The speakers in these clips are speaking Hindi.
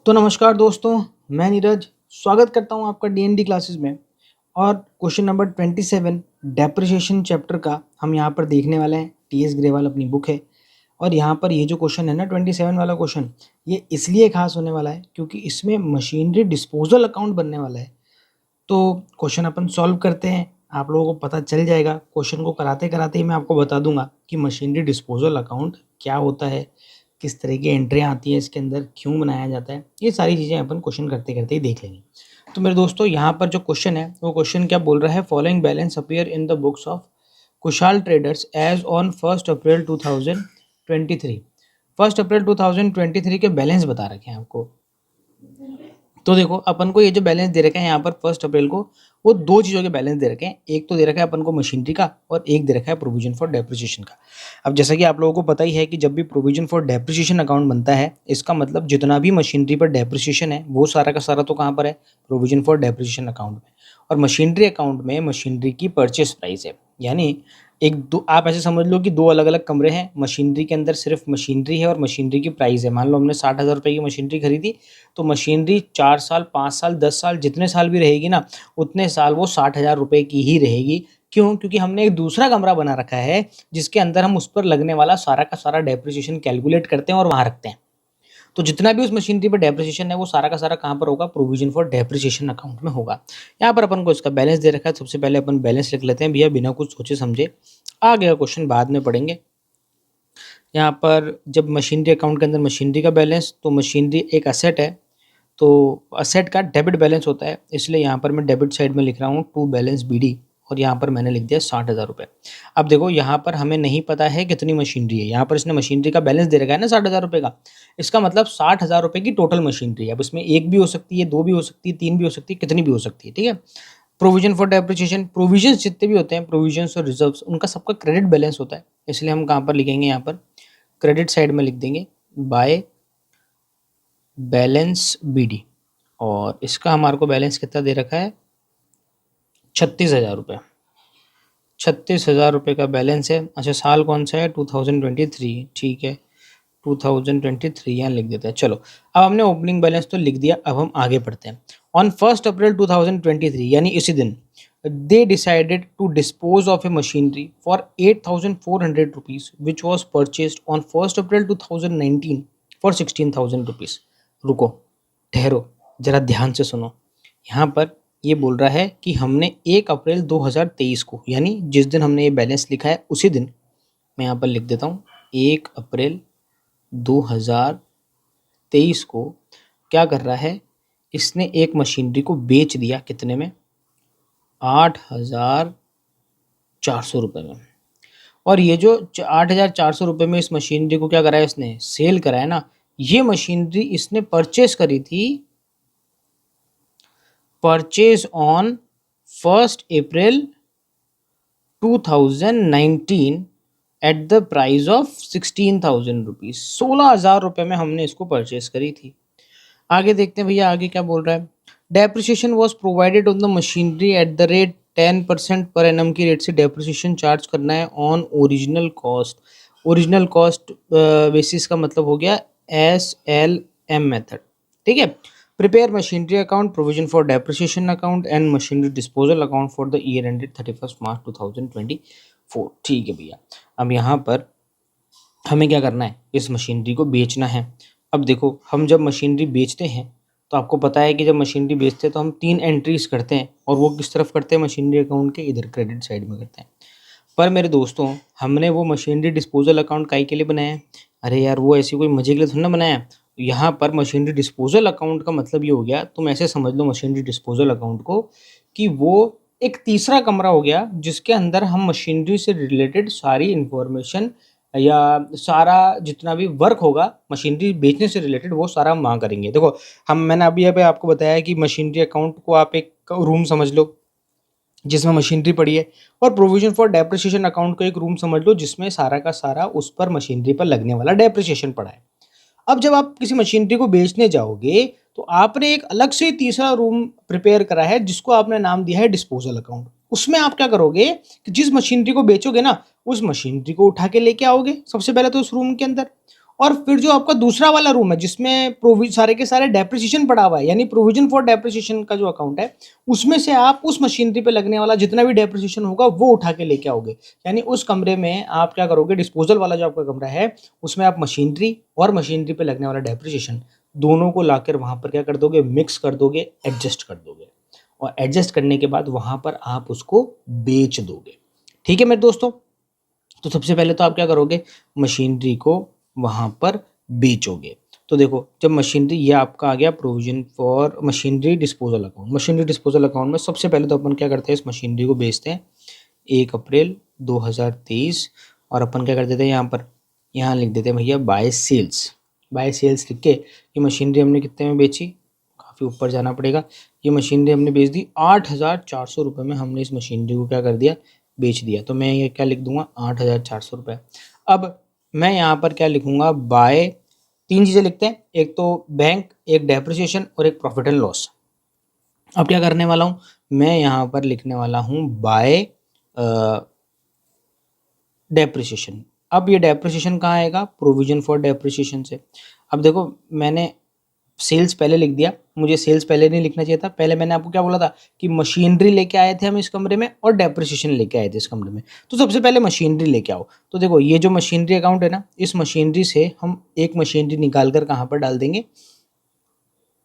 तो नमस्कार दोस्तों, मैं नीरज स्वागत करता हूं आपका डीएनडी क्लासेस में। और क्वेश्चन नंबर 27 डेप्रिसिएशन चैप्टर का हम यहां पर देखने वाले हैं। टीएस ग्रेवाल अपनी बुक है और यहां पर ये जो क्वेश्चन है ना 27 वाला क्वेश्चन, ये इसलिए खास होने वाला है क्योंकि इसमें मशीनरी डिस्पोजल अकाउंट बनने वाला है। तो क्वेश्चन अपन सॉल्व करते हैं, आप लोगों को पता चल जाएगा। क्वेश्चन को कराते कराते ही मैं आपको बता दूंगा कि मशीनरी डिस्पोजल अकाउंट क्या होता है, किस तरह की एंट्रियाँ आती हैं इसके अंदर, क्यों बनाया जाता है, ये सारी चीज़ें अपन क्वेश्चन करते करते ही देख लेंगे। तो मेरे दोस्तों यहाँ पर जो क्वेश्चन है वो क्वेश्चन क्या बोल रहा है, following balance appear in the books of Kushal traders as on 1 April 2023। 1 April 2023 के बैलेंस बता रखे हैं आपको। तो देखो अपन को ये जो बैलेंस दे रखा है यहाँ पर 1 अप्रैल को, वो दो चीज़ों के बैलेंस दे रखे हैं। एक तो दे रखा है अपन को मशीनरी का और एक दे रखा है प्रोविजन फॉर डेप्रिसिएशन का। अब जैसा कि आप लोगों को पता ही है कि जब भी प्रोविजन फॉर डेप्रिसिएशन अकाउंट बनता है, इसका मतलब जितना भी मशीनरी पर डेप्रिसिएशन है वो सारा का सारा तो कहाँ पर है, प्रोविजन फॉर डेप्रिसिएशन अकाउंट में। और मशीनरी अकाउंट में मशीनरी की परचेस प्राइस है, यानी एक दो, आप ऐसे समझ लो कि दो अलग अलग कमरे हैं। मशीनरी के अंदर सिर्फ मशीनरी है और मशीनरी की प्राइस है। मान लो हमने 60,000 रुपये की मशीनरी खरीदी, तो मशीनरी 4 साल 5 साल 10 साल जितने साल भी रहेगी ना, उतने साल वो 60,000 रुपये की ही रहेगी। क्यों? क्योंकि हमने एक दूसरा कमरा बना रखा है जिसके अंदर हम उस पर लगने वाला सारा का सारा डेप्रिसिएशन कैलकुलेट करते हैं और वहाँ रखते हैं। तो जितना भी उस मशीनरी पर डेप्रिसिएशन है वो सारा का सारा कहाँ पर होगा, प्रोविजन फॉर डेप्रिसिएशन अकाउंट में होगा। यहाँ पर अपन को इसका बैलेंस दे रखा है। सबसे पहले अपन बैलेंस लिख लेते हैं भैया, बिना कुछ सोचे समझे। आगे का क्वेश्चन बाद में पढ़ेंगे। यहाँ पर जब मशीनरी अकाउंट के अंदर मशीनरी का बैलेंस, तो मशीनरी एक असेट है, तो असेट का डेबिट बैलेंस होता है, इसलिए यहाँ पर मैं डेबिट साइड में लिख रहा हूँ टू बैलेंस BD, और यहाँ पर मैंने लिख दिया 60,000 रुपये। अब देखो यहाँ पर हमें नहीं पता है कितनी मशीनरी है। यहाँ पर इसने मशीनरी का बैलेंस दे रखा है ना 60,000 रुपये का, इसका मतलब 60,000 रुपये की टोटल मशीनरी है। अब इसमें एक भी हो सकती है, दो भी हो सकती है, तीन भी हो सकती है, कितनी भी हो सकती है, ठीक है। प्रोविजन फॉर डेप्रिसिएशन, प्रोविजन जितने भी होते हैं, प्रोविजन्स और रिजर्व्स, उनका सबका क्रेडिट बैलेंस होता है, इसलिए हम कहाँ पर लिखेंगे, यहाँ पर क्रेडिट साइड में लिख देंगे बाय बैलेंस BD। और इसका हमारे को बैलेंस कितना दे रखा है, 36,000 रुपये। 36,000 रुपये का बैलेंस है। अच्छा, साल कौन सा है, 2023, ठीक है 2023 यहाँ लिख देते हैं। चलो, अब हमने ओपनिंग बैलेंस तो लिख दिया, अब हम आगे बढ़ते हैं। ऑन 1 अप्रैल 2023, यानी इसी दिन, they decided to dispose of a machinery for 8,400 rupees which was purchased on 1 April 2019 for 16,000 rupees। रुको, ठहरो, जरा ध्यान से सुनो। यहाँ पर ये बोल रहा है कि हमने 1 अप्रैल 2023 को, यानी जिस दिन हमने ये बैलेंस लिखा है उसी दिन, मैं यहाँ पर लिख देता हूँ 1 अप्रैल 2023 को क्या कर रहा है, इसने एक मशीनरी को बेच दिया कितने में, 8,400 रुपये में। और ये जो 8,400 रुपये में इस मशीनरी को क्या कराया, इसने सेल कराया ना। ये मशीनरी इसने परचेज करी थी, purchase on 1 April 2019 at the price of 16,000 rupees. 16,000 रुपये में हमने इसको परचेज करी थी। आगे देखते हैं भैया, आगे क्या बोल रहा है। Depreciation was provided on the machinery at the rate 10% per annum की रेट से डेप्रिसिएशन चार्ज करना है on original cost. Original cost basis का मतलब हो गया SLM मेथड, ठीक है। Prepare machinery account, provision for depreciation account and machinery disposal account for the year ended 31 मार्च 2024, ठीक है भैया। अब यहाँ पर हमें क्या करना है, इस मशीनरी को बेचना है। अब देखो, हम जब मशीनरी बेचते हैं तो आपको पता है कि जब मशीनरी बेचते हैं तो हम 3 एंट्रीज करते हैं, और वो किस तरफ करते हैं, मशीनरी अकाउंट के इधर क्रेडिट साइड में करते हैं। पर मेरे दोस्तों, हमने वो मशीनरी डिस्पोजल अकाउंट काहे के लिए बनाया है? अरे यार, वो ऐसी कोई मजे के लिए थोड़ा ना बनाया है। यहाँ पर मशीनरी डिस्पोजल अकाउंट का मतलब ये हो गया, तुम ऐसे समझ लो मशीनरी डिस्पोजल अकाउंट को, कि वो एक तीसरा कमरा हो गया जिसके अंदर हम मशीनरी से रिलेटेड सारी इंफॉर्मेशन या सारा जितना भी वर्क होगा मशीनरी बेचने से रिलेटेड, वो सारा हम वहाँ करेंगे। देखो, मैंने अभी अभी आपको बताया कि मशीनरी अकाउंट को आप एक रूम समझ लो जिसमें मशीनरी पड़ी है, और प्रोविजन फॉर डेप्रिसिएशन अकाउंट को एक रूम समझ लो जिसमें सारा का सारा उस पर मशीनरी पर लगने वाला डेप्रिसिएशन पड़ा है। अब जब आप किसी मशीनरी को बेचने जाओगे तो आपने एक अलग से तीसरा रूम प्रिपेयर करा है जिसको आपने नाम दिया है डिस्पोजल अकाउंट। उसमें आप क्या करोगे कि जिस मशीनरी को बेचोगे ना, उस मशीनरी को उठा के लेके आओगे सबसे पहले तो उस रूम के अंदर, और फिर जो आपका दूसरा वाला रूम है जिसमें सारे के सारे डेप्रिसिएशन पड़ा हुआ है, यानी प्रोविजन फॉर डेप्रिसिएशन का जो अकाउंट है, उसमें से आप उस मशीनरी पे लगने वाला जितना भी डेप्रिसिएशन होगा वो उठा के लेके आओगे। यानी उस कमरे में आप क्या करोगे, डिस्पोजल वाला जो आपका कमरा है उसमें आप मशीनरी और मशीनरी पे लगने वाला डेप्रिसिएशन दोनों को लाकर वहां पर क्या कर दोगे, मिक्स कर दोगे, एडजस्ट कर दोगे, और एडजस्ट करने के बाद वहां पर आप उसको बेच दोगे। ठीक है मेरे दोस्तों, तो सबसे पहले तो आप क्या करोगे, मशीनरी को वहां पर बेचोगे। तो देखो, जब मशीनरी, ये आपका आ गया provision for machinery disposal account. Machinery disposal account में सबसे पहले तो अपन क्या करते हैं, इस मशीनरी को बेचते हैं 1 अप्रैल 2023, और अपन क्या कर देते हैं, यहाँ लिख देते हैं भैया बाय सेल्स। बाय सेल्स लिख के ये मशीनरी हमने कितने में बेची, काफ़ी ऊपर जाना पड़ेगा, ये मशीनरी हमने बेच दी 8,400 रुपये में। हमने इस मशीनरी को क्या कर दिया, बेच दिया। तो मैं ये क्या लिख दूंगा, 8,400 रुपये। अब मैं यहाँ पर क्या लिखूंगा, बाय, 3 चीज़ें लिखते हैं, एक तो बैंक, एक डेप्रिसिएशन और एक प्रॉफिट एंड लॉस। अब क्या करने वाला हूँ, मैं यहाँ पर लिखने वाला हूँ बाय डेप्रिसिएशन। अब ये डेप्रिसिएशन कहाँ आएगा, प्रोविजन फॉर डेप्रिसिएशन से। अब देखो, मैंने सेल्स पहले लिख दिया, मुझे सेल्स पहले नहीं लिखना चाहिए था। पहले मैंने आपको क्या बोला था कि मशीनरी लेके आए थे हम इस कमरे में और डेप्रिसिएशन लेके आए थे इस कमरे में। तो सबसे पहले मशीनरी लेके आओ। तो देखो, ये जो मशीनरी अकाउंट है ना, इस मशीनरी से हम एक मशीनरी निकाल कर कहाँ पर डाल देंगे,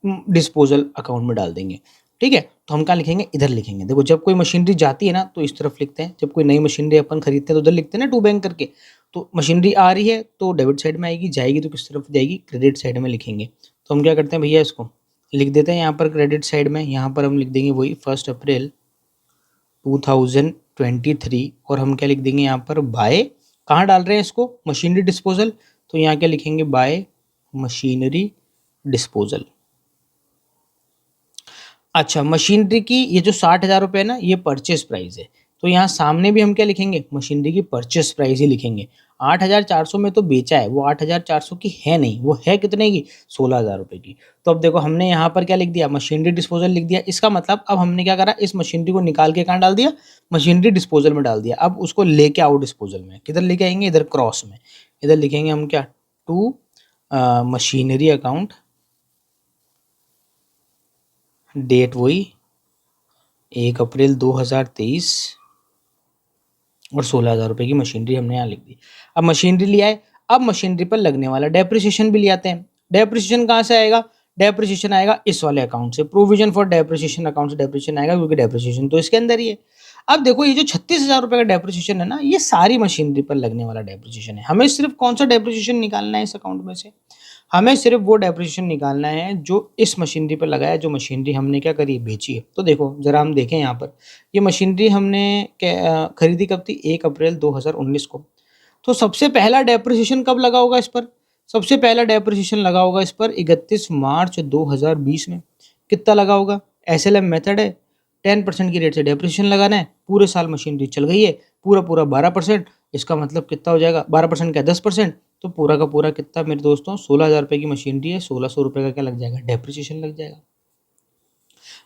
डिस्पोजल अकाउंट में डाल देंगे। ठीक है, तो हम क्या लिखेंगे, इधर लिखेंगे। देखो, जब कोई मशीनरी जाती है ना तो इस तरफ लिखते हैं, जब कोई नई मशीनरी अपन खरीदते हैं तो उधर लिखते हैं ना, टू बैंक करके। तो मशीनरी आ रही है तो डेबिट साइड में आएगी, जाएगी तो किस तरफ जाएगी, क्रेडिट साइड में लिखेंगे। तो हम क्या करते हैं भैया, इसको लिख देते हैं यहाँ पर क्रेडिट साइड में। यहाँ पर हम लिख देंगे वही 1 अप्रैल 2023, और हम क्या लिख देंगे यहाँ पर, बाय, कहाँ डाल रहे हैं इसको, मशीनरी डिस्पोजल। तो यहाँ क्या लिखेंगे, बाय मशीनरी डिस्पोजल। अच्छा, मशीनरी की ये जो 60,000 रुपये है ना, ये परचेस प्राइस है। तो यहाँ सामने भी हम क्या लिखेंगे, मशीनरी की परचेस प्राइस ही लिखेंगे। 8,400 में तो बेचा है, वो 8,400 की है नहीं, वो है कितने की, 16,000 रुपये की। तो अब देखो, हमने यहाँ पर क्या लिख दिया, मशीनरी डिस्पोजल लिख दिया। इसका मतलब अब हमने क्या करा, इस मशीनरी को निकाल के कहाँ डाल दिया, मशीनरी डिस्पोजल में डाल दिया। अब उसको लेके आओ डिस्पोजल में, किधर लेके आएंगे, इधर क्रॉस में, इधर लिखेंगे हम क्या, टू मशीनरी अकाउंट, डेट वही 1 अप्रैल 2023, और 16,000 रुपये की मशीनरी हमने यहाँ लिख दी। अब मशीनरी लिया है, अब मशीनरी पर लगने वाला डेप्रिसिएशन भी ले आते हैं। डेप्रिसिएशन कहाँ से आएगा, डेप्रिसिएशन आएगा इस वाले अकाउंट से, प्रोविजन फॉर डेप्रिसिएशन अकाउंट से डेप्रिसिएशन आएगा, क्योंकि डेप्रिसिएशन तो इसके अंदर ही है। अब देखो, ये जो 36,000 रुपये का डेप्रिसिएशन है ना, ये सारी मशीनरी पर लगने वाला डेप्रिसिएशन है। हमें सिर्फ कौन सा डेप्रिसिएशन निकालना है इस अकाउंट में से, हमें सिर्फ वो डेप्रिसिएशन निकालना है जो इस मशीनरी पर लगा है, जो मशीनरी हमने क्या करी, बेची है। तो देखो जरा हम देखें यहाँ पर, ये मशीनरी हमने खरीदी कब थी, 1 अप्रैल 2019 को। तो सबसे पहला डेप्रिसिएशन कब लगा होगा इस पर, सबसे पहला डेप्रिसिएशन लगा होगा इस पर 31 मार्च 2020 में। कितना लगा होगा, SLM मेथड है, 10% की रेट से डेप्रिसिएशन लगाना है, पूरे साल मशीनरी चल गई है, पूरा पूरा 12%। इसका मतलब कितना हो जाएगा, 12% क्या, 10%। तो पूरा का पूरा कितना मेरे दोस्तों, 16,000 रुपये की मशीनरी है, 1,600 रुपये का क्या लग जाएगा, डेप्रिसिएशन लग जाएगा।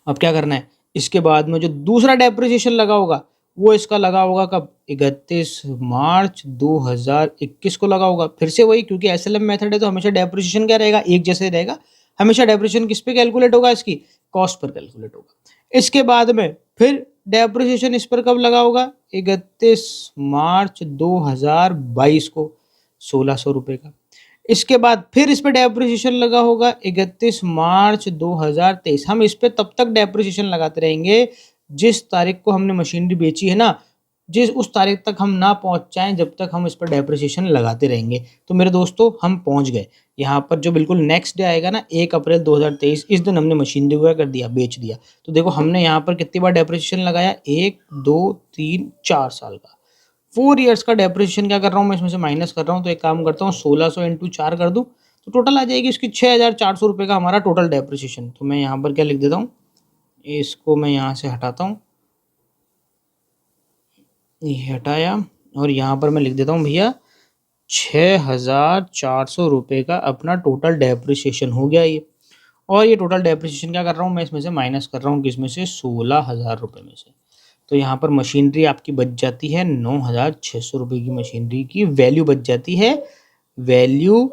अब क्या करना है, इसके बाद में जो दूसरा डेप्रिसिएशन लगा होगा वो इसका लगा होगा कब, 31 मार्च 2021 को लगा होगा। फिर से वही, क्योंकि SLM मेथड है तो हमेशा डेप्रिसिएशन क्या रहेगा, एक जैसे रहेगा। हमेशा डेप्रिसिएशन किस पे कैलकुलेट होगा, इसकी कॉस्ट पर कैलकुलेट होगा। इसके बाद में फिर डेप्रिसिएशन इस पर कब लगा होगा, 31 मार्च 2022 को, 1,600 रुपये का। इसके बाद फिर इस पे डेप्रिसिएशन लगा होगा 31 मार्च 2023। हम इस पे तब तक डेप्रिसिएशन लगाते रहेंगे जिस तारीख को हमने मशीनरी बेची है ना, जिस उस तारीख तक हम ना पहुंच जाएं, जब तक हम इस पर डेप्रिसिएशन लगाते रहेंगे। तो मेरे दोस्तों, हम पहुंच गए यहाँ पर, जो बिल्कुल नेक्स्ट डे आएगा ना, 1 अप्रैल 2023, इस दिन हमने मशीनरी को क्या कर दिया, बेच दिया। तो देखो, हमने यहाँ पर कितनी बार डेप्रिसिएशन लगाया, 1 2 3 4 साल का, 4 ईयर्स का डेप्रिसिएशन क्या कर रहा हूँ मैं, इसमें से माइनस कर रहा हूँ। तो एक काम करता हूँ, 1,600 इंटू 4 कर दूँ तो टोटल आ जाएगी इसकी 6,400 रुपये का हमारा टोटल डेप्रिसिएशन। तो मैं यहाँ पर क्या लिख देता हूँ, इसको मैं यहाँ से हटाता हूँ, ये हटाया, और यहाँ पर मैं लिख देता हूँ भैया 6,400 रुपये का अपना टोटल डेप्रिसिएशन हो गया ये। और ये टोटल डेप्रिसिएशन क्या कर रहा हूँ मैं, इसमें से माइनस कर रहा हूँ, किसमें से, 16,000 रुपये में से। तो यहाँ पर मशीनरी आपकी बच जाती है 9,600 रुपये की, मशीनरी की वैल्यू बच जाती है, वैल्यू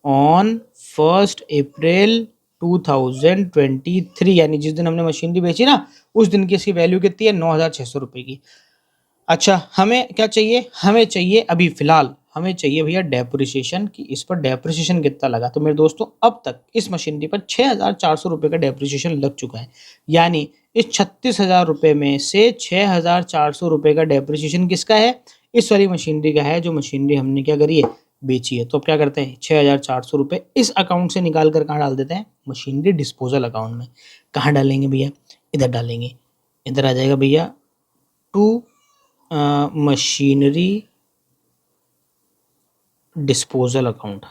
ऑन 1 अप्रैल 2023, यानी जिस दिन हमने मशीनरी बेची ना उस दिन की इसकी वैल्यू कितनी है, 9,600 रुपये की। अच्छा, हमें क्या चाहिए, हमें चाहिए अभी फिलहाल हमें चाहिए भैया डेप्रिसिएशन की, इस पर डेप्रिसिएशन कितना लगा। तो मेरे दोस्तों अब तक इस मशीनरी पर 6,400 रुपये का डेप्रिसिएशन लग चुका है, यानी इस 36,000 रुपये में से 6,400 रुपये का डेप्रिसिएशन किसका है, इस वाली मशीनरी का है, जो मशीनरी हमने क्या करी है, बेची है। तो अब क्या करते हैं, 6,400 रुपये इस अकाउंट से निकाल कर कहाँ डाल देते हैं, मशीनरी डिस्पोजल अकाउंट में। कहाँ डालेंगे भैया, इधर डालेंगे, इधर आ जाएगा भैया to machinery disposal account.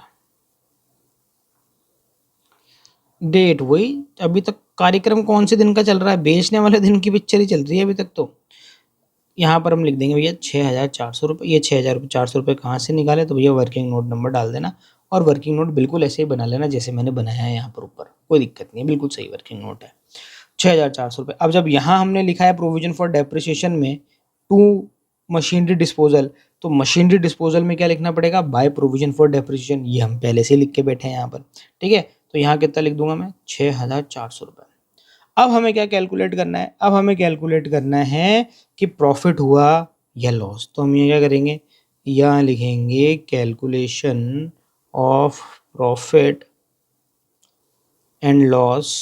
Date वही, अभी तक कार्यक्रम कौन से दिन का चल रहा है, बेचने वाले दिन की पिक्चर ही चल रही है अभी तक। तो यहाँ पर हम लिख देंगे भैया 6,400 रुपये। ये 6,400 रुपये कहाँ से निकाले, तो भैया वर्किंग नोट नंबर डाल देना, और वर्किंग नोट बिल्कुल ऐसे ही बना लेना जैसे मैंने बनाया है यहाँ पर ऊपर, कोई दिक्कत नहीं है, बिल्कुल सही वर्किंग नोट है 6,400 रुपये। अब जब यहाँ हमने लिखा है प्रोविजन फॉर डेप्रिसिएशन में टू मशीनरी डिस्पोजल, तो मशीनरी डिस्पोजल में क्या लिखना पड़ेगा, बाय प्रोविजन फॉर डेप्रिसिएशन, ये हम पहले से लिख के बैठे हैं यहाँ पर, ठीक है। तो यहाँ कितना लिख दूंगा मैं, 6,400 रुपये। अब हमें क्या कैलकुलेट करना है, अब हमें कैलकुलेट करना है कि प्रॉफिट हुआ या लॉस। तो हम ये क्या करेंगे, यहाँ लिखेंगे calculation of profit and loss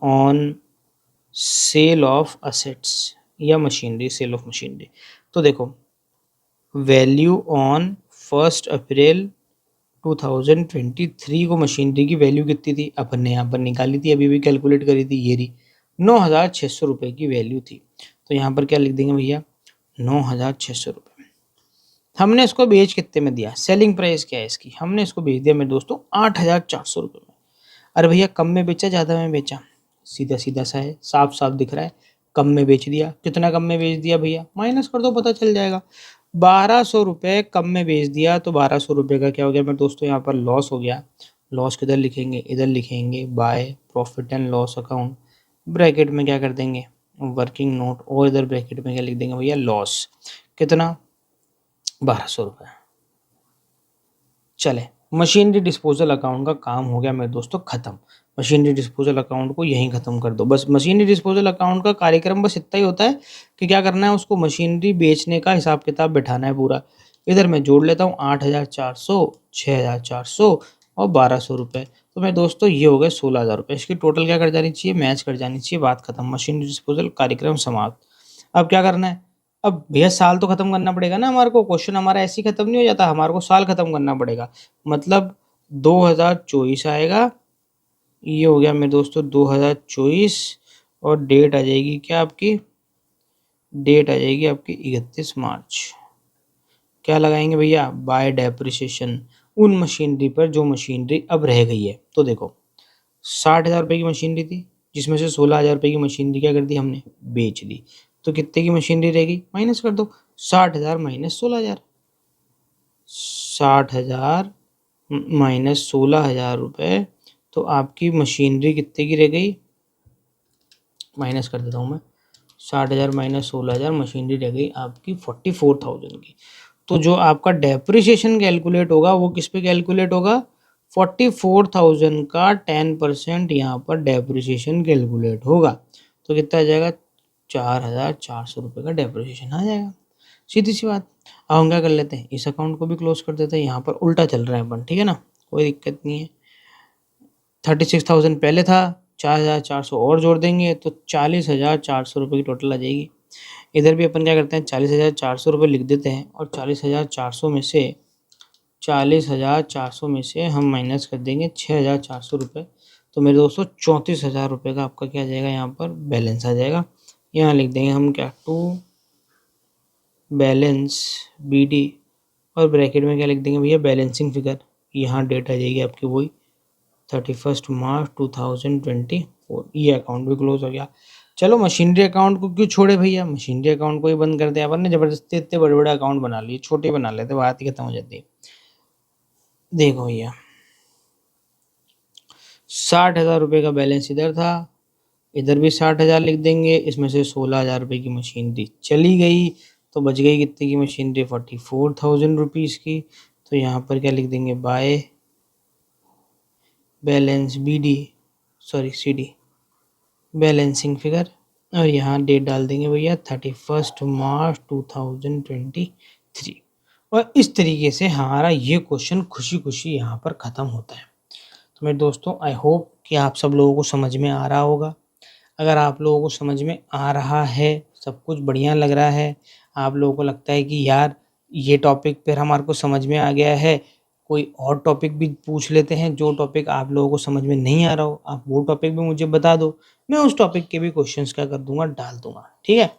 on sale of assets या मशीनरी, सेल ऑफ मशीनरी। तो देखो, वैल्यू ऑन 1 अप्रैल 2023 को मशीनरी की वैल्यू कितनी थी, अपन ने यहाँ पर निकाली थी, अभी भी कैलकुलेट करी थी, ये रही 9,600 रुपये की वैल्यू थी। तो यहाँ पर क्या लिख देंगे भैया, 9,600 रुपये। हमने इसको बेच कितने में दिया, सेलिंग प्राइस क्या है इसकी, हमने इसको बेच दिया मेरे दोस्तों 8,400 रुपये में। अरे भैया कम में बेचा ज़्यादा में बेचा, सीधा सीधा सा है, साफ साफ दिख रहा है, कम में बेच दिया। कितना कम में बेच दिया भैया, माइनस कर दो पता चल जाएगा। 1,200 रुपये कम में बेच दिया, तो 1,200 रुपये का क्या हो गया मेरे दोस्तों, यहाँ पर लॉस हो गया। लॉस किधर लिखेंगे, इधर लिखेंगे by profit and loss account, bracket में क्या कर देंगे, वर्किंग नोट, और इधर ब्रैकेट में क्या लिख देंगे भैया, लॉस। कितना, 1,200 रुपये। चले, मशीनरी डिस्पोजल अकाउंट का काम हो गया मेरे दोस्तों खत्म। मशीनरी डिस्पोजल अकाउंट को यहीं खत्म कर दो बस। मशीनरी डिस्पोजल अकाउंट का कार्यक्रम बस इतना ही होता है कि क्या करना है, उसको मशीनरी बेचने का हिसाब किताब बैठाना है पूरा। इधर मैं जोड़ लेता हूँ 8,400, 6,400 और 1,200 रुपये। तो मेरे दोस्तों ये हो गए 16,000 रुपये। इसकी टोटल क्या कर जानी चाहिए, मैच कर जानी चाहिए, बात खत्म, मशीनरी डिस्पोजल कार्यक्रम समाप्त। अब क्या करना है, अब भैया साल तो खत्म करना पड़ेगा ना हमारे को, क्वेश्चन हमारा ऐसे ही खत्म नहीं हो जाता, हमारे को साल खत्म करना पड़ेगा। मतलब 2024 आएगा, ये हो गया मेरे दोस्तों 2024, और डेट आ जाएगी क्या आपकी, डेट आ जाएगी आपकी 31 मार्च। क्या लगाएंगे भैया, बाय डेप्रिसिएशन उन मशीनरी पर जो मशीनरी अब रह गई है। तो देखो 60,000 रुपये की मशीनरी थी, जिसमें से 16,000 रुपये की मशीनरी क्या कर दी हमने, बेच दी। तो कितने की मशीनरी रह गई, माइनस कर दो, 60,000 माइनस 16,000, 60,000 माइनस 16,000 रुपये, तो आपकी मशीनरी कितने की रह गई, माइनस कर देता हूँ मैं, 60,000 माइनस 16,000, मशीनरी रह गई आपकी 44,000 की। तो जो आपका डेप्रिसिएशन कैलकुलेट होगा वो किस पे कैलकुलेट होगा, 44,000 का 10% यहाँ पर डेप्रिसिएशन कैलकुलेट होगा। तो कितना आ जाएगा, 4,400 रुपये का डेप्रिसिएशन आ जाएगा, सीधी सी बात। अब हम क्या कर लेते हैं, इस अकाउंट को भी क्लोज कर देते हैं, यहाँ पर उल्टा चल रहा है अपन, ठीक है ना, कोई दिक्कत नहीं है। 36,000 पहले था, 4,400 और जोड़ देंगे तो 40,400 रुपये की टोटल आ जाएगी। इधर भी अपन क्या करते हैं, 40,400 रुपये लिख देते हैं, और 40,400 में से हम माइनस कर देंगे 6,400 रुपये। तो मेरे दोस्तों 34,000 रुपये का आपका क्या आ जाएगा, यहाँ पर बैलेंस आ जाएगा। यहाँ लिख देंगे हम क्या, टू बैलेंस BD, और ब्रैकेट में क्या लिख देंगे भैया, बैलेंसिंग फिगर। यहाँ डेट आ जाएगी आपकी वही 31 मार्च 2024। ये अकाउंट भी क्लोज हो गया। चलो मशीनरी अकाउंट को क्यों छोड़े भैया, मशीनरी अकाउंट को ही बंद कर दिया अपन ने, जबरदस्ती इतने बड़े बड़े अकाउंट बना लिए, छोटे बना लेते, बात ही खत्म हो जाती है। देखो भैया 60,000 रुपये का बैलेंस इधर था, इधर भी 60,000 लिख देंगे, इसमें से 16,000 रुपये की मशीनरी चली गई, तो बच गई कितने की मशीनरी, 44,000 रुपीज़ की। तो यहाँ पर क्या लिख देंगे, by balance BD, sorry CD, balancing figure, और यहाँ डेट डाल देंगे भैया 31 मार्च 2023। और इस तरीके से हमारा ये क्वेश्चन खुशी खुशी यहाँ पर ख़त्म होता है। तो मेरे दोस्तों, आई होप कि आप सब लोगों को समझ में आ रहा होगा। अगर आप लोगों को समझ में आ रहा है, सब कुछ बढ़िया लग रहा है, आप लोगों को लगता है कि यार ये टॉपिक फिर हमारे को समझ में आ गया है, कोई और टॉपिक भी पूछ लेते हैं, जो टॉपिक आप लोगों को समझ में नहीं आ रहा हो, आप वो टॉपिक भी मुझे बता दो, मैं उस टॉपिक के भी क्वेश्चंस क्या कर दूंगा, डाल दूंगा, ठीक है।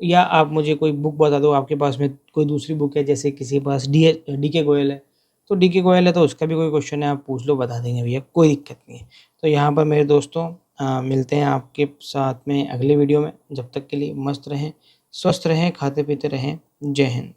या आप मुझे कोई बुक बता दो, आपके पास में कोई दूसरी बुक है, जैसे किसी के पास DK गोयल है, तो DK गोयल है तो उसका भी कोई क्वेश्चन है, आप पूछ लो, बता देंगे भैया, कोई दिक्कत नहीं है। तो यहाँ पर मेरे दोस्तों मिलते हैं आपके साथ में अगले वीडियो में। जब तक के लिए मस्त रहें, स्वस्थ रहें, खाते पीते रहें। जय हिंद।